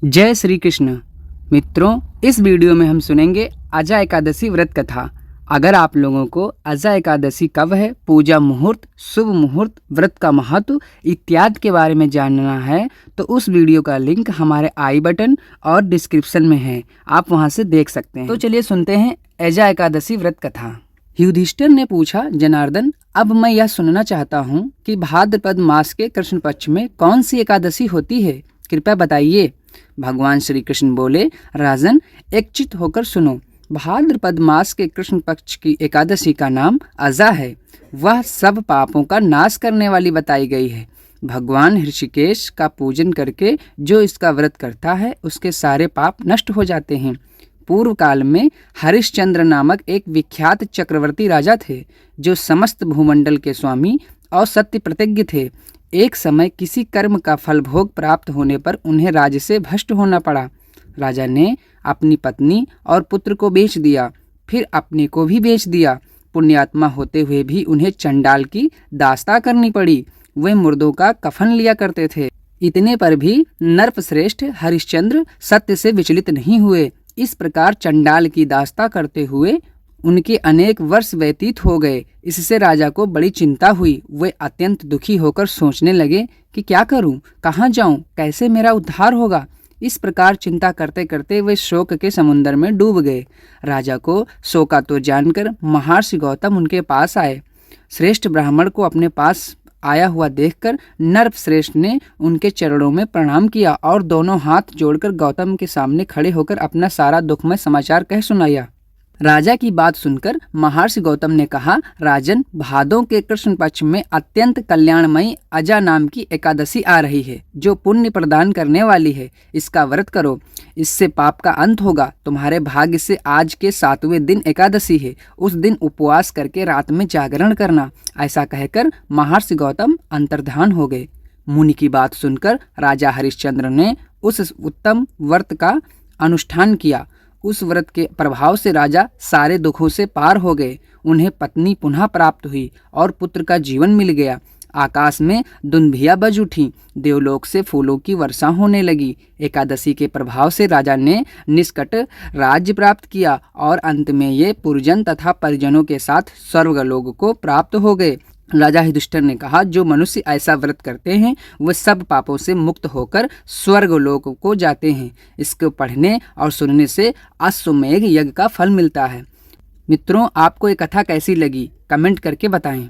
जय श्री कृष्ण। मित्रों, इस वीडियो में हम सुनेंगे अजा एकादशी व्रत कथा। अगर आप लोगों को अजा एकादशी कब है, पूजा मुहूर्त, शुभ मुहूर्त, व्रत का महत्व इत्यादि के बारे में जानना है तो उस वीडियो का लिंक हमारे आई बटन और डिस्क्रिप्शन में है, आप वहां से देख सकते हैं। तो चलिए सुनते हैं अजा एकादशी व्रत कथा। युधिष्ठिर ने पूछा, जनार्दन, अब मैं यह सुनना चाहता हूँ कि भाद्रपद मास के कृष्ण पक्ष में कौन सी एकादशी होती है, कृपया बताइए। भगवान श्री कृष्ण बोले, राजन, एकचित होकर सुनो। भाद्रपद मास के कृष्ण पक्ष की एकादशी का नाम अजा है। वह सब पापों का नाश करने वाली बताई गई है। भगवान ऋषिकेश का पूजन करके जो इसका व्रत करता है उसके सारे पाप नष्ट हो जाते हैं। पूर्व काल में हरिश्चंद्र नामक एक विख्यात चक्रवर्ती राजा थे जो समस्त भूमंडल के स्वामी और सत्य प्रतिज्ञ थे। एक समय किसी कर्म का फल भोग प्राप्त होने पर उन्हें राज्य से भ्रष्ट होना पड़ा। राजा ने अपनी पत्नी और पुत्र को बेच दिया, फिर अपने को भी बेच दिया। पुण्यात्मा होते हुए भी उन्हें चंडाल की दास्ता करनी पड़ी। वे मुर्दों का कफन लिया करते थे। इतने पर भी नरपश्रेष्ठ हरिश्चंद्र सत्य से विचलित नहीं हुए। इस प्रकार चंडाल की दास्ता करते हुए उनके अनेक वर्ष व्यतीत हो गए। इससे राजा को बड़ी चिंता हुई। वे अत्यंत दुखी होकर सोचने लगे कि क्या करूं, कहां जाऊं, कैसे मेरा उद्धार होगा। इस प्रकार चिंता करते करते वे शोक के समुद्र में डूब गए। राजा को शोकातुर जानकर महर्षि गौतम उनके पास आए। श्रेष्ठ ब्राह्मण को अपने पास आया हुआ देखकर नरपश्रेष्ठ ने उनके चरणों में प्रणाम किया और दोनों हाथ जोड़कर गौतम के सामने खड़े होकर अपना सारा दुखमय समाचार कह सुनाया। राजा की बात सुनकर महर्षि गौतम ने कहा, राजन, भादों के कृष्ण पक्ष में अत्यंत कल्याणमयी अजा नाम की एकादशी आ रही है जो पुण्य प्रदान करने वाली है। इसका व्रत करो, इससे पाप का अंत होगा। तुम्हारे भाग्य से आज के 7वें दिन एकादशी है। उस दिन उपवास करके रात में जागरण करना। ऐसा कहकर महर्षि गौतम अंतर्धान हो गए। मुनि की बात सुनकर राजा हरिश्चंद्र ने उस उत्तम व्रत का अनुष्ठान किया। उस व्रत के प्रभाव से राजा सारे दुखों से पार हो गए। उन्हें पत्नी पुनः प्राप्त हुई और पुत्र का जीवन मिल गया। आकाश में दुंदभिया बज उठी। देवलोक से फूलों की वर्षा होने लगी। एकादशी के प्रभाव से राजा ने निष्कट राज्य प्राप्त किया और अंत में ये पुरजन तथा परिजनों के साथ स्वर्गलोक को प्राप्त हो गए। राजा युधिष्ठिर ने कहा, जो मनुष्य ऐसा व्रत करते हैं वे सब पापों से मुक्त होकर स्वर्गलोक को जाते हैं। इसको पढ़ने और सुनने से अश्वमेध यज्ञ का फल मिलता है। मित्रों, आपको ये कथा कैसी लगी, कमेंट करके बताएं।